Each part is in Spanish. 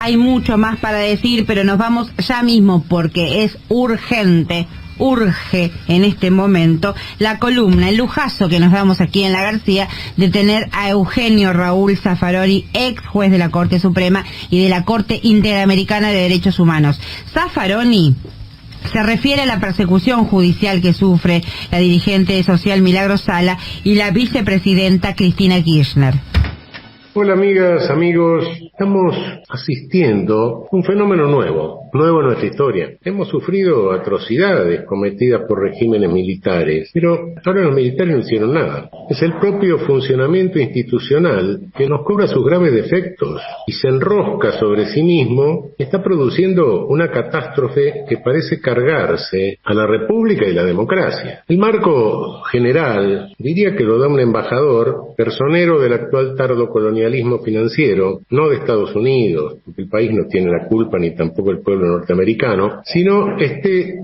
Hay mucho más para decir, pero nos vamos ya mismo porque es urgente. Urge en este momento la columna, el lujazo que nos damos aquí en La García de tener a Eugenio Raúl Zaffaroni, ex juez de la Corte Suprema y de la Corte Interamericana de Derechos Humanos. Zaffaroni se refiere a la persecución judicial que sufre la dirigente social Milagros Sala y la vicepresidenta Cristina Kirchner. Hola amigas, amigos, estamos asistiendo a un fenómeno nuevo en nuestra historia. Hemos sufrido atrocidades cometidas por regímenes militares, pero ahora los militares no hicieron nada. Es el propio funcionamiento institucional que nos cobra sus graves defectos y se enrosca sobre sí mismo y está produciendo una catástrofe que parece cargarse a la República y la democracia. El marco general diría que lo da un embajador personero del actual tardo colonialismo financiero, no de Estados Unidos, porque el país no tiene la culpa ni tampoco el pueblo norteamericano, sino este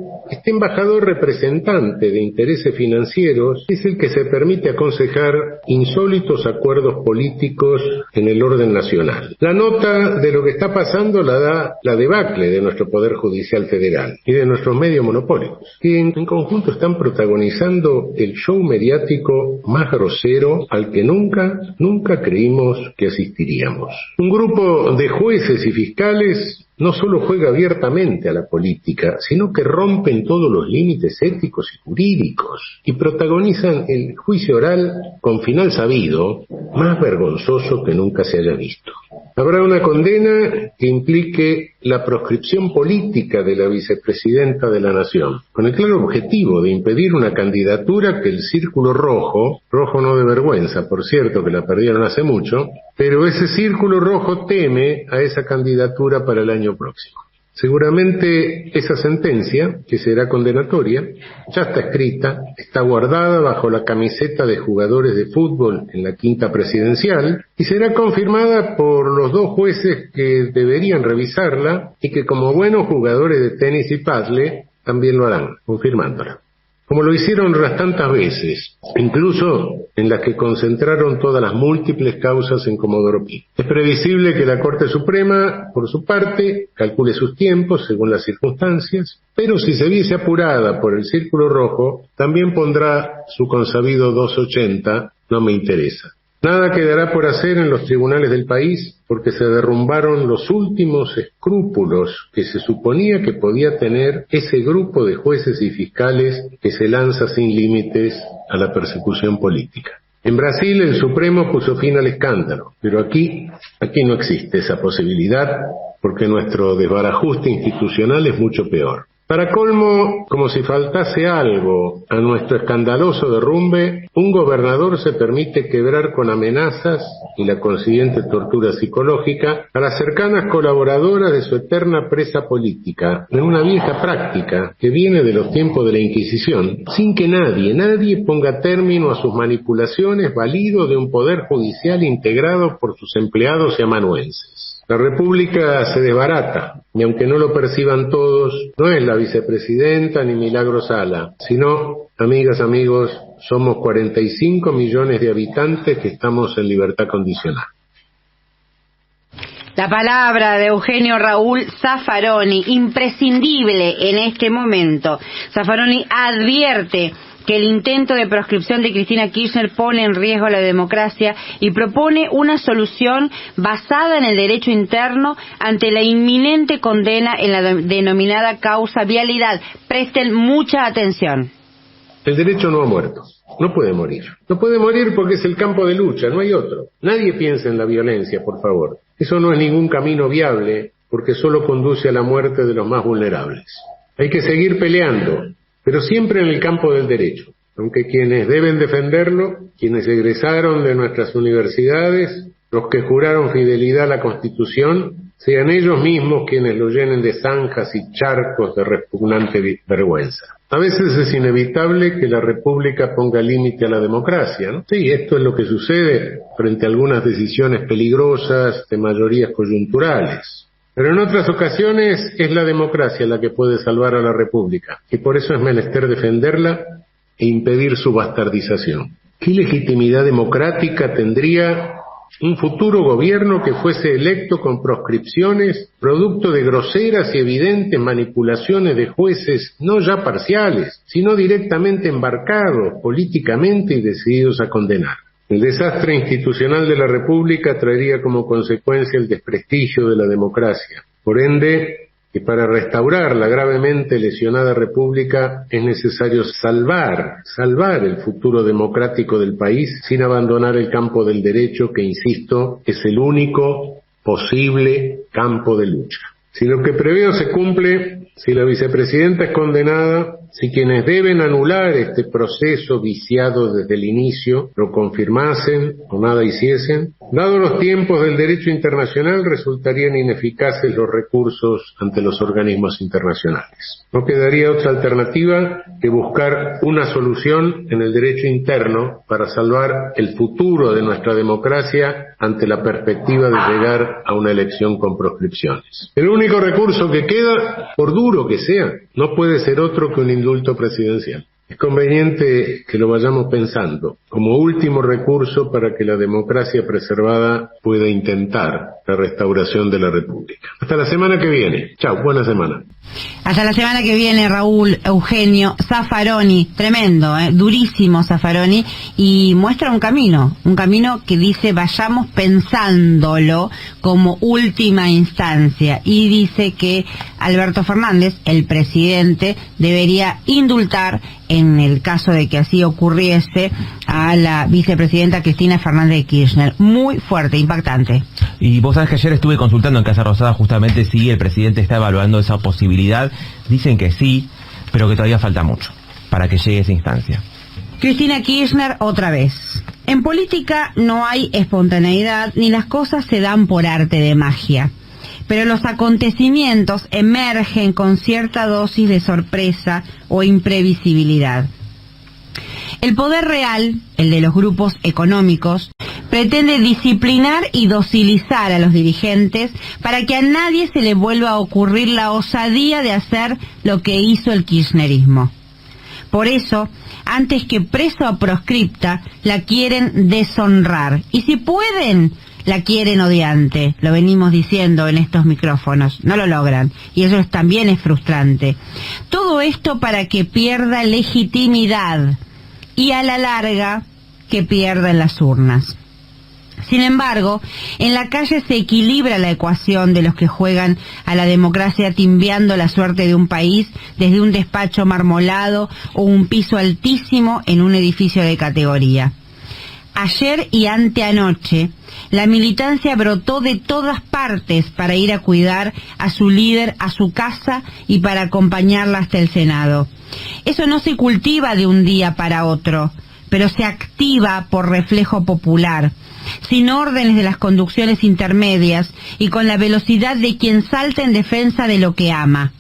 embajador representante de intereses financieros es el que se permite aconsejar insólitos acuerdos políticos en el orden nacional. La nota de lo que está pasando la da la debacle de nuestro Poder Judicial Federal y de nuestros medios monopólicos, que en conjunto están protagonizando el show mediático más grosero al que nunca creímos que asistiríamos. Un grupo de jueces y fiscales no solo juega abiertamente a la política, sino que rompen todos los límites éticos y jurídicos y protagonizan el juicio oral con final sabido, más vergonzoso que nunca se haya visto. Habrá una condena que implique la proscripción política de la vicepresidenta de la Nación, con el claro objetivo de impedir una candidatura que el Círculo Rojo no de vergüenza, por cierto, que la perdieron hace mucho, pero ese Círculo Rojo teme a esa candidatura para el año próximo. Seguramente esa sentencia, que será condenatoria, ya está escrita, está guardada bajo la camiseta de jugadores de fútbol en la quinta presidencial y será confirmada por los dos jueces que deberían revisarla y que como buenos jugadores de tenis y pádel también lo harán, confirmándola. Como lo hicieron otras tantas veces, incluso en las que concentraron todas las múltiples causas en Comodoro Pi. Es previsible que la Corte Suprema, por su parte, calcule sus tiempos según las circunstancias, pero si se viese apurada por el Círculo Rojo, también pondrá su consabido 280, no me interesa. Nada quedará por hacer en los tribunales del país porque se derrumbaron los últimos escrúpulos que se suponía que podía tener ese grupo de jueces y fiscales que se lanza sin límites a la persecución política. En Brasil el Supremo puso fin al escándalo, pero aquí no existe esa posibilidad porque nuestro desbarajuste institucional es mucho peor. Para colmo, como si faltase algo a nuestro escandaloso derrumbe, un gobernador se permite quebrar con amenazas y la consiguiente tortura psicológica a las cercanas colaboradoras de su eterna presa política, en una vieja práctica que viene de los tiempos de la Inquisición, sin que nadie ponga término a sus manipulaciones valido de un poder judicial integrado por sus empleados y amanuenses. La República se desbarata, y aunque no lo perciban todos, no es la vicepresidenta ni Milagros Sala, sino, amigas, amigos, somos 45 millones de habitantes que estamos en libertad condicional. La palabra de Eugenio Raúl Zaffaroni, imprescindible en este momento. Zaffaroni advierte que el intento de proscripción de Cristina Kirchner pone en riesgo la democracia y propone una solución basada en el derecho interno ante la inminente condena en la denominada causa vialidad. Presten mucha atención. El derecho no ha muerto. No puede morir. No puede morir porque es el campo de lucha, no hay otro. Nadie piense en la violencia, por favor. Eso no es ningún camino viable porque solo conduce a la muerte de los más vulnerables. Hay que seguir peleando, pero siempre en el campo del derecho, aunque quienes deben defenderlo, quienes egresaron de nuestras universidades, los que juraron fidelidad a la Constitución, sean ellos mismos quienes lo llenen de zanjas y charcos de repugnante vergüenza. A veces es inevitable que la República ponga límite a la democracia, ¿no? Sí, esto es lo que sucede frente a algunas decisiones peligrosas de mayorías coyunturales. Pero en otras ocasiones es la democracia la que puede salvar a la República, y por eso es menester defenderla e impedir su bastardización. ¿Qué legitimidad democrática tendría un futuro gobierno que fuese electo con proscripciones, producto de groseras y evidentes manipulaciones de jueces no ya parciales, sino directamente embarcados políticamente y decididos a condenar. El desastre institucional de la República traería como consecuencia el desprestigio de la democracia. Por ende, que para restaurar la gravemente lesionada República es necesario salvar el futuro democrático del país sin abandonar el campo del derecho que, insisto, es el único posible campo de lucha. Si lo que preveo se cumple, si la vicepresidenta es condenada, si quienes deben anular este proceso viciado desde el inicio lo confirmasen o nada hiciesen, dados los tiempos del derecho internacional, resultarían ineficaces los recursos ante los organismos internacionales. No quedaría otra alternativa que buscar una solución en el derecho interno para salvar el futuro de nuestra democracia ante la perspectiva de llegar a una elección con proscripciones. El único recurso que queda, por duro que sea, no puede ser otro que un indulto presidencial. Es conveniente que lo vayamos pensando como último recurso para que la democracia preservada pueda intentar la restauración de la República. Hasta la semana que viene. Chao, buena semana. Hasta la semana que viene, Raúl Eugenio Zaffaroni, tremendo, durísimo Zaffaroni, y muestra un camino que dice vayamos pensándolo como última instancia, y dice que Alberto Fernández, el presidente, debería indultar, en el caso de que así ocurriese, a la vicepresidenta Cristina Fernández de Kirchner. Muy fuerte, impactante. Y vos sabés que ayer estuve consultando en Casa Rosada justamente si el presidente está evaluando esa posibilidad. Dicen que sí, pero que todavía falta mucho para que llegue esa instancia. Cristina Kirchner otra vez. En política no hay espontaneidad ni las cosas se dan por arte de magia, pero los acontecimientos emergen con cierta dosis de sorpresa o imprevisibilidad. El poder real, el de los grupos económicos, pretende disciplinar y docilizar a los dirigentes para que a nadie se le vuelva a ocurrir la osadía de hacer lo que hizo el kirchnerismo. Por eso, antes que presa o proscripta, la quieren deshonrar. Y si pueden, la quieren odiante. Lo venimos diciendo en estos micrófonos. No lo logran. Y eso también es frustrante. Todo esto para que pierda legitimidad. Y a la larga, que pierda en las urnas. Sin embargo, en la calle se equilibra la ecuación de los que juegan a la democracia timbiando la suerte de un país desde un despacho marmolado o un piso altísimo en un edificio de categoría. Ayer y anteanoche, la militancia brotó de todas partes para ir a cuidar a su líder a su casa y para acompañarla hasta el Senado. Eso no se cultiva de un día para otro, pero se activa por reflejo popular, sin órdenes de las conducciones intermedias y con la velocidad de quien salta en defensa de lo que ama.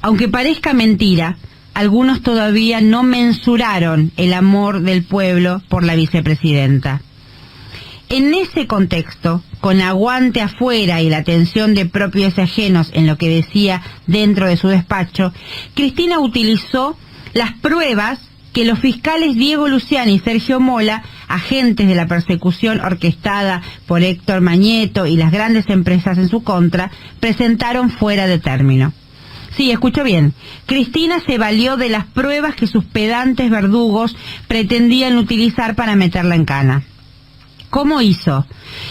Aunque parezca mentira, algunos todavía no mensuraron el amor del pueblo por la vicepresidenta. En ese contexto, con aguante afuera y la tensión de propios y ajenos en lo que decía dentro de su despacho, Cristina utilizó las pruebas que los fiscales Diego Luciani y Sergio Mola, agentes de la persecución orquestada por Héctor Mañeto y las grandes empresas en su contra, presentaron fuera de término. Sí, escuchó bien. Cristina se valió de las pruebas que sus pedantes verdugos pretendían utilizar para meterla en cana. ¿Cómo hizo?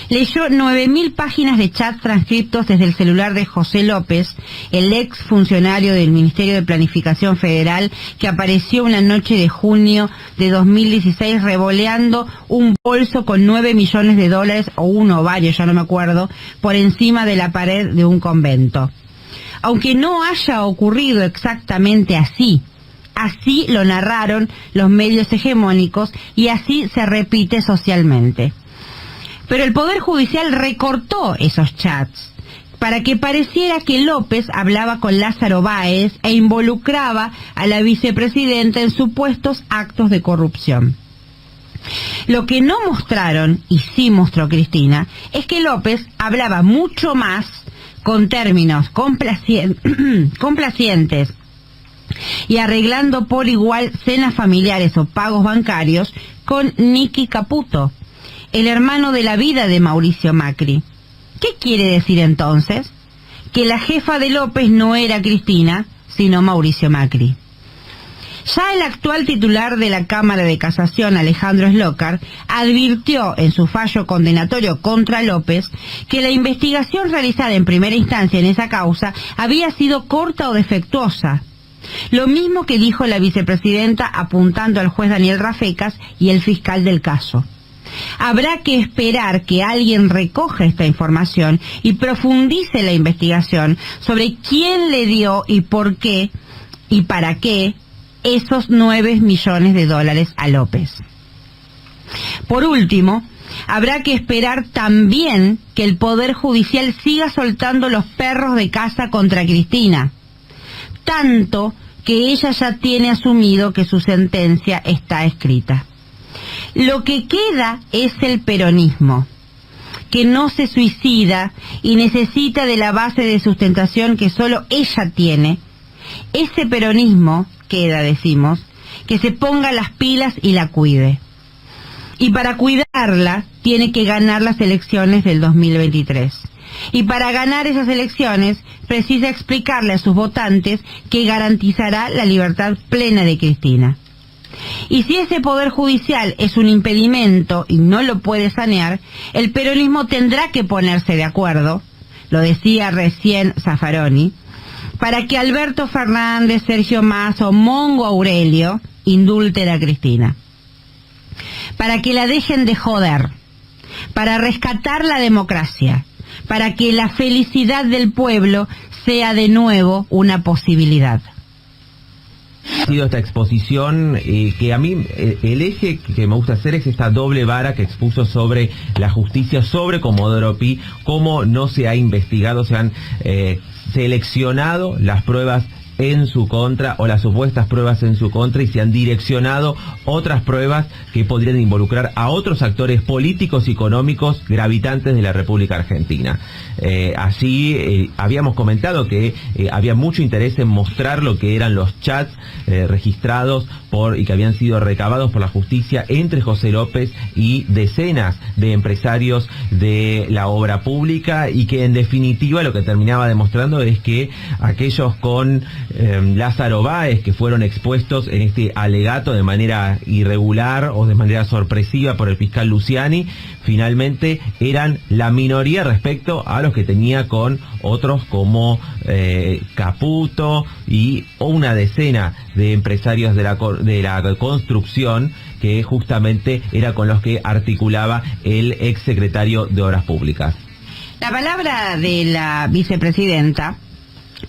Leyó 9.000 páginas de chat transcriptos desde el celular de José López, el ex funcionario del Ministerio de Planificación Federal, que apareció una noche de junio de 2016 revoleando un bolso con $9 millones, o uno o varios, ya no me acuerdo, por encima de la pared de un convento. Aunque no haya ocurrido exactamente así, así lo narraron los medios hegemónicos y así se repite socialmente. Pero el Poder Judicial recortó esos chats para que pareciera que López hablaba con Lázaro Báez e involucraba a la vicepresidenta en supuestos actos de corrupción. Lo que no mostraron, y sí mostró Cristina, es que López hablaba mucho más con términos complacientes y arreglando por igual cenas familiares o pagos bancarios con Nicky Caputo, el hermano de la vida de Mauricio Macri. ¿Qué quiere decir entonces? Que la jefa de López no era Cristina, sino Mauricio Macri. Ya el actual titular de la Cámara de Casación, Alejandro Slokar, advirtió en su fallo condenatorio contra López que la investigación realizada en primera instancia en esa causa había sido corta o defectuosa. Lo mismo que dijo la vicepresidenta apuntando al juez Daniel Rafecas y el fiscal del caso. Habrá que esperar que alguien recoja esta información y profundice la investigación sobre quién le dio y por qué y para qué esos 9 millones de dólares a López. Por último, habrá que esperar también que el Poder Judicial siga soltando los perros de caza contra Cristina, tanto que ella ya tiene asumido que su sentencia está escrita. Lo que queda es el peronismo, que no se suicida y necesita de la base de sustentación que solo ella tiene. Ese peronismo queda, decimos, que se ponga las pilas y la cuide. Y para cuidarla, tiene que ganar las elecciones del 2023. Y para ganar esas elecciones, precisa explicarle a sus votantes que garantizará la libertad plena de Cristina. Y si ese Poder Judicial es un impedimento y no lo puede sanear, el peronismo tendrá que ponerse de acuerdo, lo decía recién Zaffaroni, para que Alberto Fernández, Sergio Massa o Mongo Aurelio indulten a Cristina. Para que la dejen de joder, para rescatar la democracia, para que la felicidad del pueblo sea de nuevo una posibilidad. Ha sido esta exposición que a mí el eje que me gusta hacer es esta doble vara que expuso sobre la justicia, sobre Comodoro Pi, cómo no se ha investigado, se han seleccionado las pruebas en su contra o las supuestas pruebas en su contra y se han direccionado otras pruebas que podrían involucrar a otros actores políticos y económicos gravitantes de la República Argentina. Así habíamos comentado que había mucho interés en mostrar lo que eran los chats registrados y que habían sido recabados por la justicia entre José López y decenas de empresarios de la obra pública, y que en definitiva lo que terminaba demostrando es que aquellos con Lázaro Báez, que fueron expuestos en este alegato de manera irregular o de manera sorpresiva por el fiscal Luciani, finalmente eran la minoría respecto a los que tenía con otros como Caputo y una decena de empresarios de la construcción, que justamente era con los que articulaba el exsecretario de Obras Públicas. La palabra de la vicepresidenta,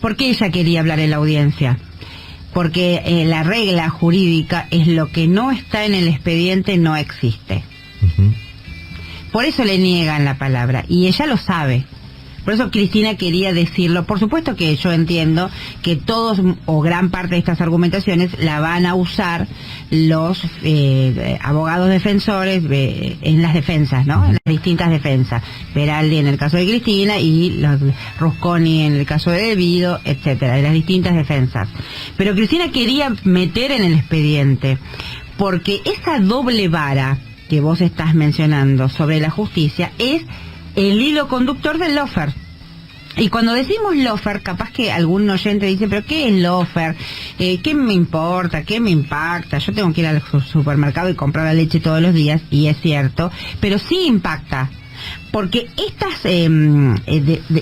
¿por qué ella quería hablar en la audiencia? Porque la regla jurídica es lo que no está en el expediente no existe. Por eso le niegan la palabra, y ella lo sabe. Por eso Cristina quería decirlo. Por supuesto que yo entiendo que todos o gran parte de estas argumentaciones la van a usar los abogados defensores en las defensas, ¿no? En las distintas defensas. Peraldi en el caso de Cristina y los Rusconi en el caso de Devido, etcétera, de las distintas defensas. Pero Cristina quería meter en el expediente, porque esa doble vara que vos estás mencionando sobre la justicia es el hilo conductor del lawfare. Y cuando decimos lawfare, capaz que algún oyente dice, pero ¿qué es lawfare? ¿Qué me importa? ¿Qué me impacta? Yo tengo que ir al supermercado y comprar la leche todos los días, y es cierto, pero sí impacta, porque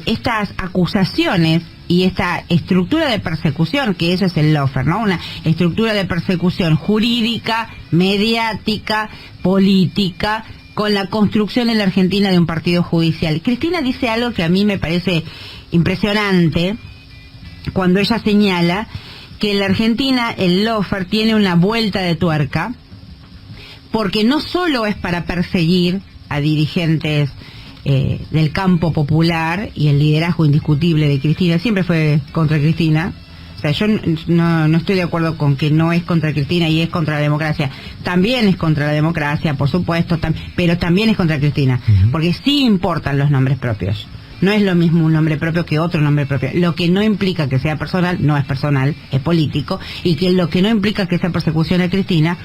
estas acusaciones y esta estructura de persecución, que eso es el lawfare, ¿no? Una estructura de persecución jurídica, mediática, política, con la construcción en la Argentina de un partido judicial. Cristina dice algo que a mí me parece impresionante, cuando ella señala que en la Argentina el lawfare tiene una vuelta de tuerca, porque no solo es para perseguir a dirigentes del campo popular, y el liderazgo indiscutible de Cristina siempre fue contra Cristina. O sea, yo no estoy de acuerdo con que no es contra Cristina y es contra la democracia. También es contra la democracia, por supuesto, pero también es contra Cristina, porque sí importan los nombres propios. No es lo mismo un nombre propio que otro nombre propio. Lo que no implica que sea personal, no es personal, es político, y que lo que no implica que esa persecución a Cristina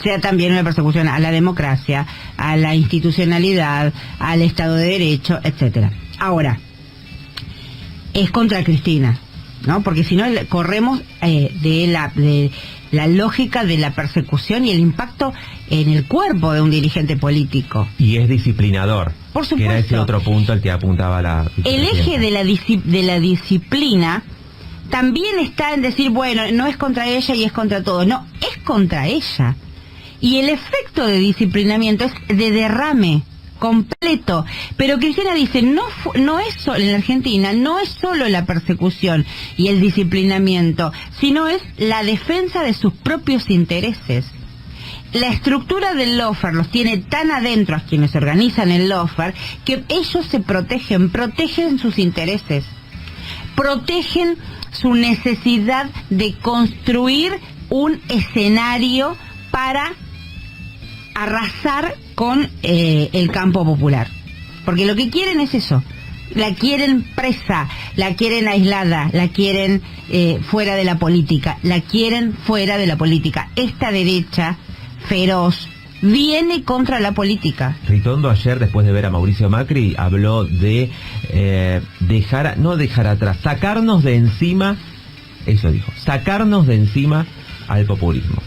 sea también una persecución a la democracia, a la institucionalidad, al Estado de Derecho, etcétera. Ahora, es contra Cristina, ¿no? Porque si no corremos de la lógica de la persecución y el impacto en el cuerpo de un dirigente político. Y es disciplinador. Por supuesto. Que era ese otro punto al que apuntaba la... El eje de la disciplina también está en decir, bueno, no es contra ella y es contra todo. No, es contra ella. Y el efecto de disciplinamiento es de derrame completo. Pero Cristina dice, no es solo, en la Argentina, no es solo la persecución y el disciplinamiento, sino es la defensa de sus propios intereses. La estructura del lawfare los tiene tan adentro a quienes organizan el lawfare que ellos se protegen sus intereses, protegen su necesidad de construir un escenario para arrasar con el campo popular, porque lo que quieren es eso. La quieren presa, la quieren aislada, la quieren fuera de la política, la quieren fuera de la política. Esta derecha feroz viene contra la política. Ritondo ayer, después de ver a Mauricio Macri, habló de no dejar atrás, sacarnos de encima, eso dijo, sacarnos de encima al populismo.